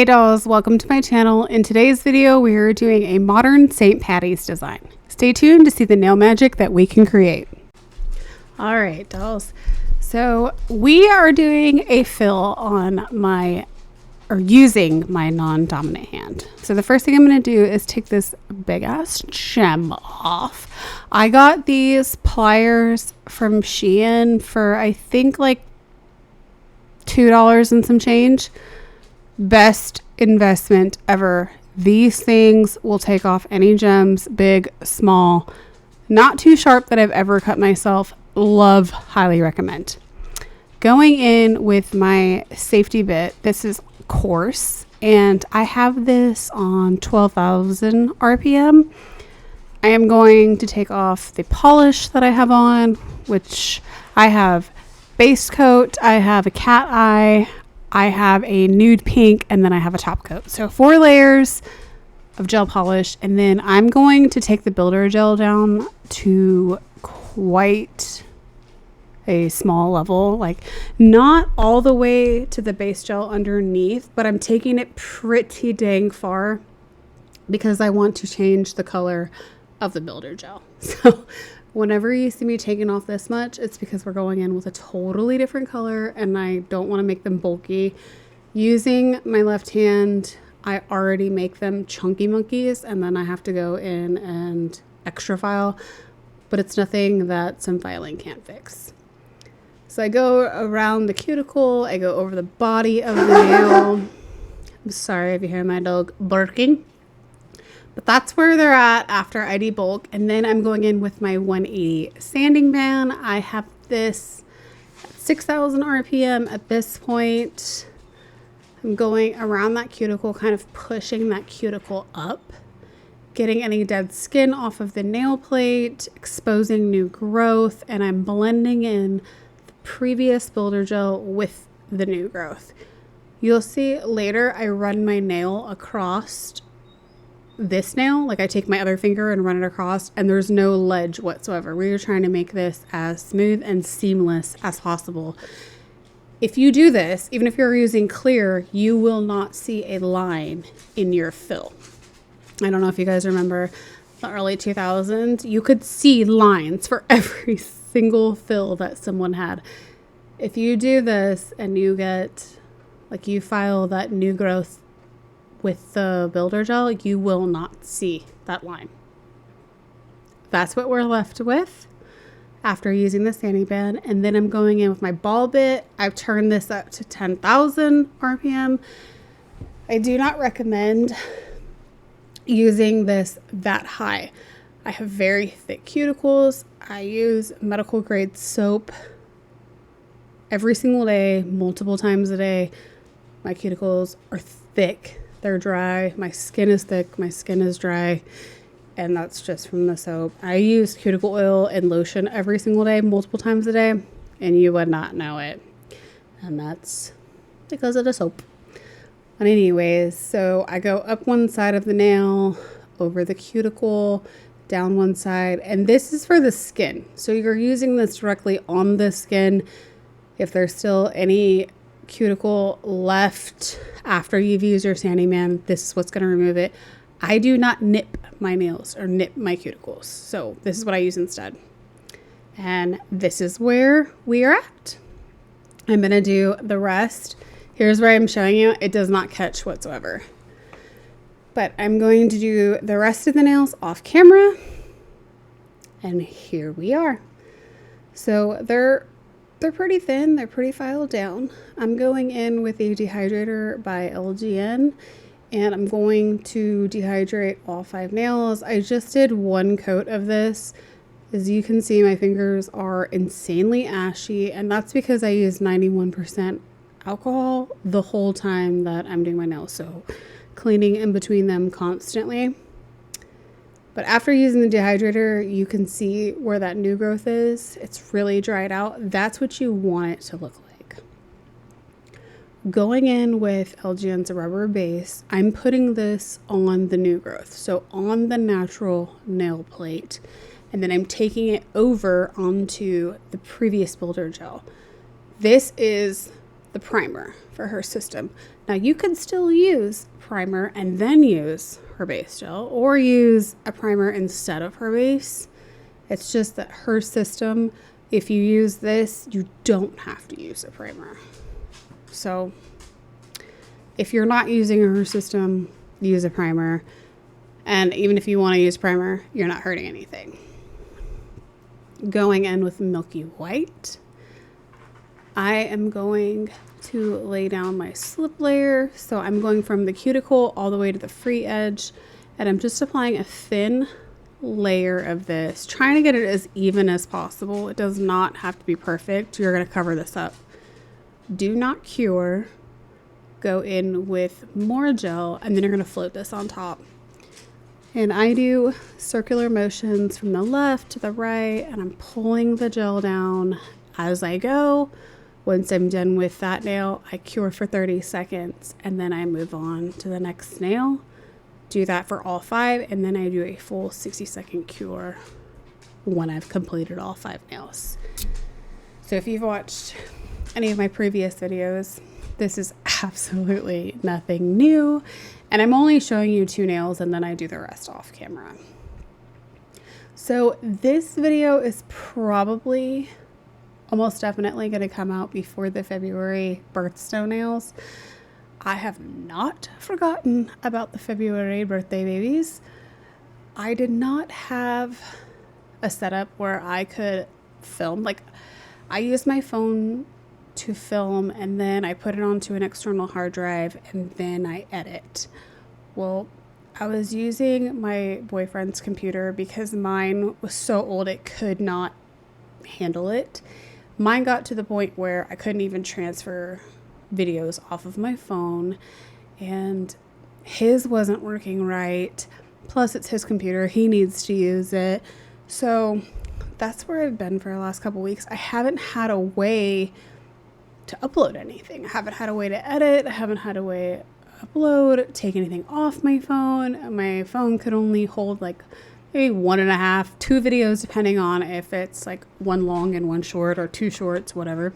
Hey dolls, welcome to my channel. In today's video, we are doing a modern St. Patty's design. Stay tuned to see the nail magic that we can create. All right, dolls. So we are doing a fill on using my non-dominant hand. So the first thing I'm going to do is take this big ass gem off. I got these pliers from SHEIN for I think like $2 and some change. Best investment ever. These things will take off any gems, big, small, not too sharp that I've ever cut myself. Love, highly recommend. Going in with my safety bit, this is coarse, and I have this on 12,000 RPM. I am going to take off the polish that I have on, which I have base coat, I have a cat eye, I have a nude pink, and then I have a top coat. So 4 layers of gel polish. And then I'm going to take the builder gel down to quite a small level, like not all the way to the base gel underneath, but I'm taking it pretty dang far because I want to change the color of the builder gel. So whenever you see me taking off this much, it's because we're going in with a totally different color and I don't want to make them bulky. Using my left hand, I already make them chunky monkeys, and then I have to go in and extra file, but it's nothing that some filing can't fix. So I go around the cuticle, I go over the body of the nail. I'm sorry if you hear my dog barking. But that's where they're at after I debulk. And then I'm going in with my 180 sanding band. I have this at 6,000 RPM at this point. I'm going around that cuticle, kind of pushing that cuticle up, getting any dead skin off of the nail plate, exposing new growth, and I'm blending in the previous builder gel with the new growth. You'll see later I run my nail across this nail, like I take my other finger and run it across, and there's no ledge whatsoever. We're trying to make this as smooth and seamless as possible. If you do this, even if you're using clear, you will not see a line in your fill. I don't know if you guys remember the early 2000s. You could see lines for every single fill that someone had. If you do this and you get, like, you file that new growth with the builder gel, you will not see that line. That's what we're left with after using the sanding band. And then I'm going in with my ball bit. I've turned this up to 10,000 RPM. I do not recommend using this that high. I have very thick cuticles. I use medical grade soap every single day, multiple times a day. My cuticles are thick. They're dry. My skin is thick. My skin is dry. And that's just from the soap. I use cuticle oil and lotion every single day, multiple times a day. And you would not know it. And that's because of the soap. But anyways, so I go up one side of the nail, over the cuticle, down one side. And this is for the skin. So you're using this directly on the skin. If there's still any cuticle left after you've used your sanding band, this is what's going to remove it. I do not nip my nails or nip my cuticles, so this is what I use instead. And this is where we are at. I'm going to do the rest. Here's where I'm showing you. It does not catch whatsoever, but I'm going to do the rest of the nails off camera, and here we are. So they're pretty thin. They're pretty filed down. I'm going in with a Dehydrator by LGN, and I'm going to dehydrate all 5 nails. I just did 1 coat of this. As you can see, my fingers are insanely ashy, and that's because I use 91% alcohol the whole time that I'm doing my nails. So cleaning in between them constantly. But after using the dehydrator, you can see where that new growth is. It's really dried out. That's what you want it to look like. Going in with LGN's rubber base, I'm putting this on the new growth. So on the natural nail plate. And then I'm taking it over onto the previous builder gel. This is the primer for her system. Now you could still use primer and then use her base gel, or use a primer instead of her base. It's just that her system, if you use this, you don't have to use a primer. So if you're not using her system, use a primer. And even if you want to use primer, you're not hurting anything. Going in with Milky White, I am going to lay down my slip layer. So I'm going from the cuticle all the way to the free edge, and I'm just applying a thin layer of this, trying to get it as even as possible. It does not have to be perfect. You're going to cover this up. Do not cure. Go in with more gel, and then you're going to float this on top. And I do circular motions from the left to the right, and I'm pulling the gel down as I go. Once I'm done with that nail, I cure for 30 seconds, and then I move on to the next nail. Do that for all 5, and then I do a full 60-second cure when I've completed all 5 nails. So if you've watched any of my previous videos, this is absolutely nothing new, and I'm only showing you 2 nails, and then I do the rest off camera. So this video is probably almost definitely going to come out before the February birthstone nails. I have not forgotten about the February birthday babies. I did not have a setup where I could film. Like, I use my phone to film, and then I put it onto an external hard drive, and then I edit. Well, I was using my boyfriend's computer because mine was so old it could not handle it. Mine got to the point where I couldn't even transfer videos off of my phone, and his wasn't working right. Plus, it's his computer. He needs to use it. So that's where I've been for the last couple weeks. I haven't had a way to upload anything. I haven't had a way to edit. I haven't had a way to upload, take anything off my phone. My phone could only hold like maybe 1.5, 2 videos, depending on if it's like 1 long and 1 short, or 2 shorts, whatever.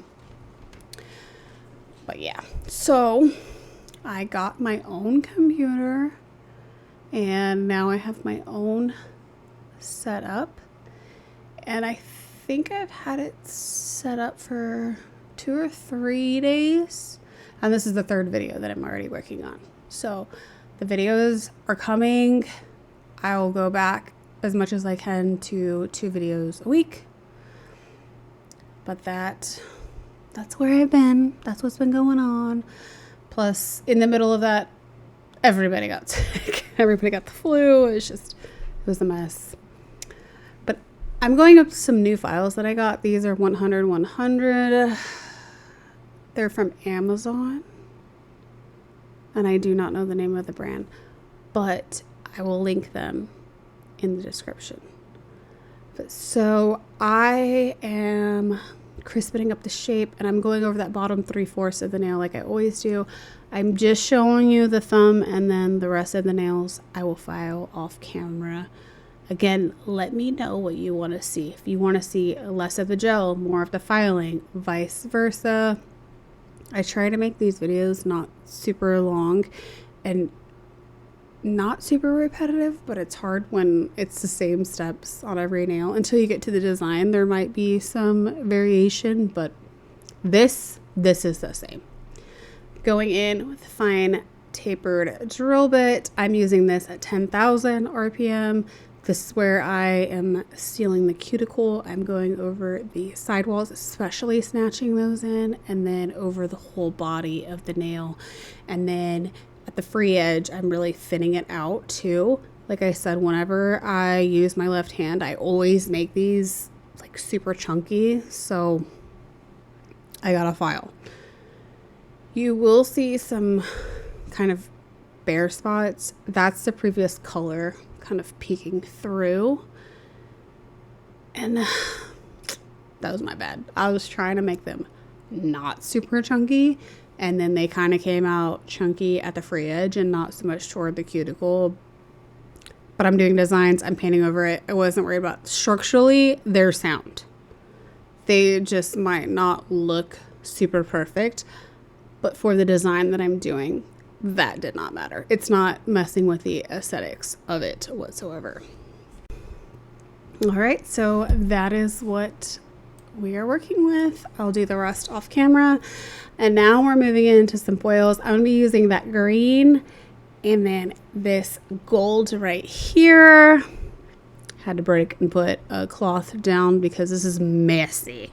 But yeah, so I got my own computer, and now I have my own setup, and I think I've had it set up for 2 or 3 days, and this is the 3rd video that I'm already working on. So the videos are coming. I'll go back as much as I can to 2 videos a week, but that's where I've been. That's what's been going on. Plus, in the middle of that, everybody got sick. Everybody got the flu. It was a mess. But I'm going up some new files that I got. These are 100. They're from Amazon, and I do not know the name of the brand, but I will link them in the description. But so I am crisping up the shape, and I'm going over that bottom 3/4 of the nail like I always do. I'm just showing you the thumb, and then the rest of the nails I will file off camera. Again, let me know what you want to see. If you want to see less of the gel, more of the filing, vice versa. I try to make these videos not super long and not super repetitive, but it's hard when it's the same steps on every nail. Until you get to the design, there might be some variation, but this is the same. Going in with a fine tapered drill bit. I'm using this at 10,000 RPM. This is where I am sealing the cuticle. I'm going over the sidewalls, especially snatching those in, and then over the whole body of the nail. And then at the free edge, I'm really thinning it out too. Like I said, whenever I use my left hand, I always make these like super chunky. So I got a file. You will see some kind of bare spots. That's the previous color kind of peeking through. And that was my bad. I was trying to make them not super chunky, and then they kind of came out chunky at the free edge and not so much toward the cuticle. But I'm doing designs, I'm painting over it. I wasn't worried about structurally their sound. They just might not look super perfect. But for the design that I'm doing, that did not matter. It's not messing with the aesthetics of it whatsoever. All right, so that is what we are working with. I'll do the rest off camera. And now we're moving into some foils. I'm gonna be using that green and then this gold right here. Had to break and put a cloth down because this is messy.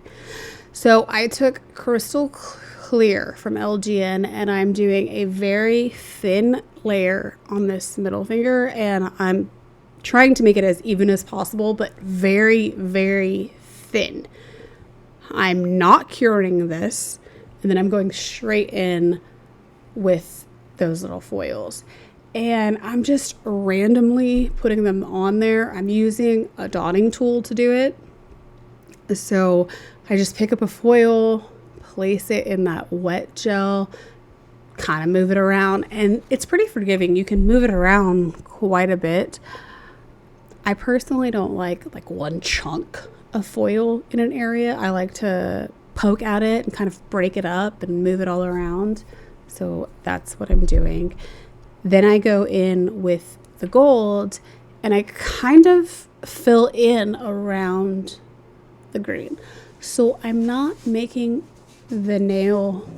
So I took Crystal Clear from LGN and I'm doing a very thin layer on this middle finger, and I'm trying to make it as even as possible, but very, very thin. I'm not curing this, and then I'm going straight in with those little foils. And I'm just randomly putting them on there. I'm using a dotting tool to do it. So I just pick up a foil, place it in that wet gel, kind of move it around, and it's pretty forgiving. You can move it around quite a bit. I personally don't like one chunk of foil in an area. I like to poke at it and kind of break it up and move it all around. So that's what I'm doing. Then I go in with the gold and I kind of fill in around the green. So I'm not making the nail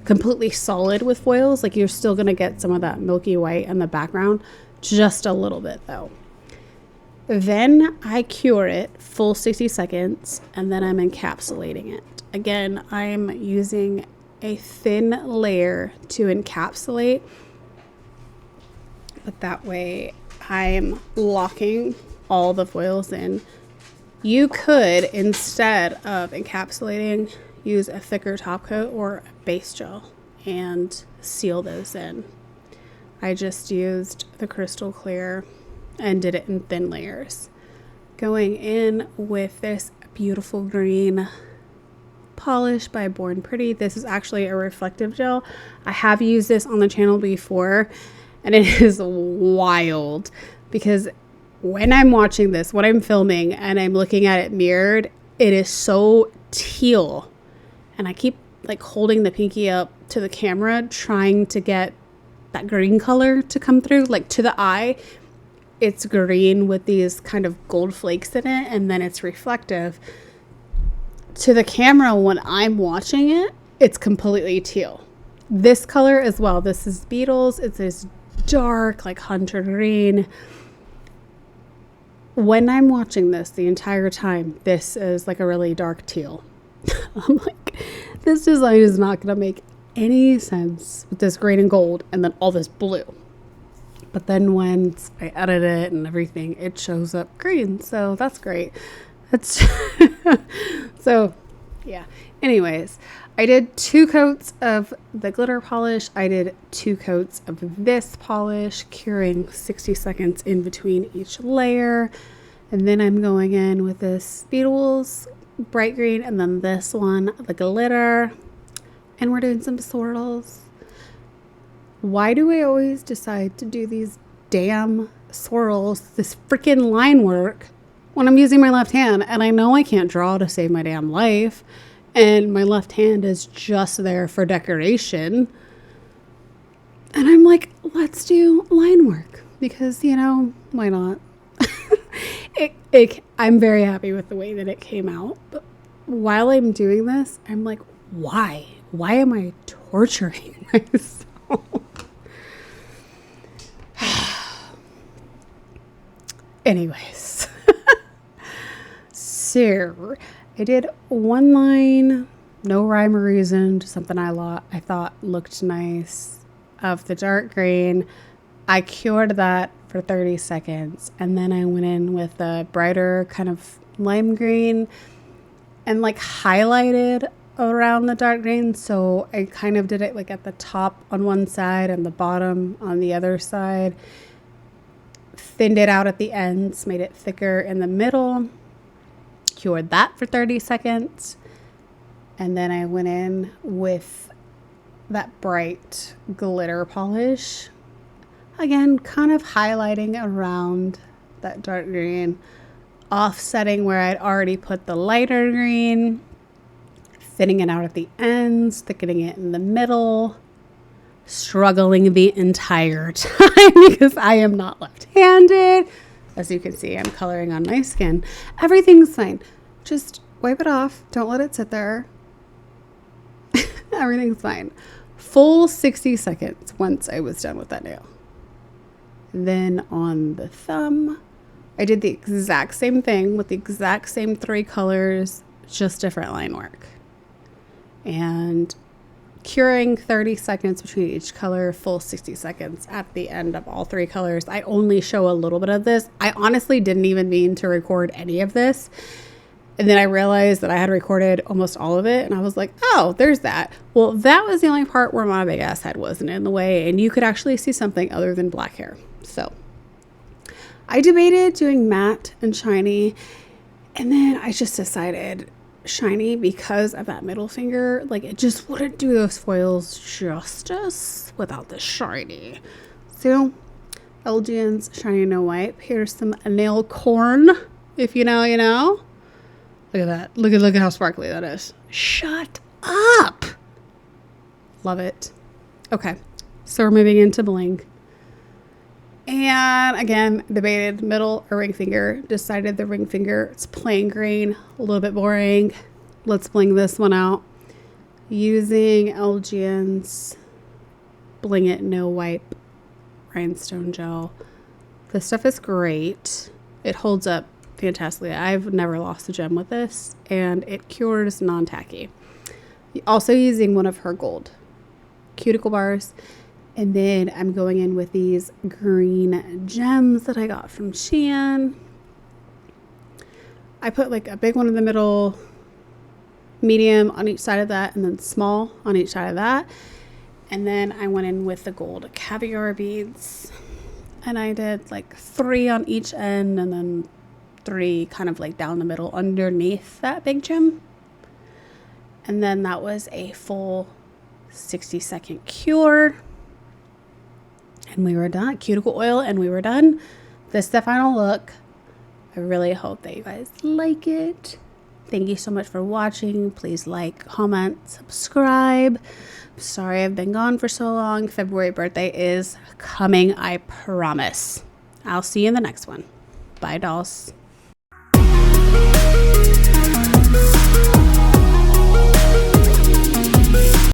completely solid with foils. Like, you're still going to get some of that milky white in the background, just a little bit though. Then I cure it full 60 seconds and then I'm encapsulating it. Again, I'm using a thin layer to encapsulate, but that way I'm locking all the foils in. You could, instead of encapsulating, use a thicker top coat or a base gel and seal those in. I just used the Crystal Clear and did it in thin layers. Going in with this beautiful green polish by Born Pretty. This is actually a reflective gel. I have used this on the channel before and it is wild because when I'm watching this, when I'm filming and I'm looking at it mirrored, it is so teal. And I keep like holding the pinky up to the camera trying to get that green color to come through, like to the eye. It's green with these kind of gold flakes in it, and then it's reflective. To the camera, when I'm watching it, it's completely teal. This color as well. This is BEETLES. It's this dark, like hunter green. When I'm watching this the entire time, this is like a really dark teal. I'm like, this design is not going to make any sense with this green and gold and then all this blue. But then once I edit it and everything, it shows up green. So that's great. That's so yeah. Anyways, I did 2 coats of the glitter polish. I did 2 coats of this polish, curing 60 seconds in between each layer. And then I'm going in with this BEETLES bright green and then this one, the glitter. And we're doing some swirls. Why do I always decide to do these damn swirls, this freaking line work, when I'm using my left hand? And I know I can't draw to save my damn life. And my left hand is just there for decoration. And I'm like, let's do line work. Because, you know, why not? I'm very happy with the way that it came out. But while I'm doing this, I'm like, why? Why am I torturing myself? Anyways, so I did one line, no rhyme or reason, just something I thought looked nice, of the dark green. I cured that for 30 seconds and then I went in with a brighter kind of lime green and like highlighted around the dark green. So I kind of did it like at the top on one side and the bottom on the other side. Thinned it out at the ends, made it thicker in the middle, cured that for 30 seconds. And then I went in with that bright glitter polish. Again, kind of highlighting around that dark green, offsetting where I'd already put the lighter green. thinning it out at the ends, thickening it in the middle, struggling the entire time because I am not left-handed. As you can see, I'm coloring on my skin. Everything's fine. Just wipe it off. Don't let it sit there. Everything's fine. Full 60 seconds once I was done with that nail. Then on the thumb, I did the exact same thing with the exact same 3 colors, just different line work. And curing 30 seconds between each color, full 60 seconds at the end of all 3 colors. I only show a little bit of this. I honestly didn't even mean to record any of this. And then I realized that I had recorded almost all of it. And I was like, oh, there's that. Well, that was the only part where my big ass head wasn't in the way. And you could actually see something other than black hair. So I debated doing matte and shiny. And then I just decided shiny because of that middle finger. Like, it just wouldn't do those foils justice without the shiny. So LGN's Shiny No Wipe. Here's some nail corn. If you know, you know. Look at that. Look at how sparkly that is. Shut up. Love it. Okay. So we're moving into Bling. And again, debated middle or ring finger. Decided the ring finger. It's plain green. A little bit boring. Let's bling this one out. Using LGN's Bling It No Wipe Rhinestone Gel. This stuff is great. It holds up fantastically. I've never lost a gem with this, and it cures non-tacky. Also using one of her gold cuticle bars, and then I'm going in with these green gems that I got from SHEIN. I put like a big one in the middle, medium on each side of that, and then small on each side of that. And then I went in with the gold caviar beads, and I did like 3 on each end, and then 3 kind of like down the middle underneath that big gem. And then that was a full 60-second cure, and we were done. Cuticle oil, and we were done. This is the final look. I really hope that you guys like it. Thank you so much for watching. Please like, comment, subscribe. Sorry I've been gone for so long. February birthday is coming, I promise. I'll see you in the next one. Bye, dolls.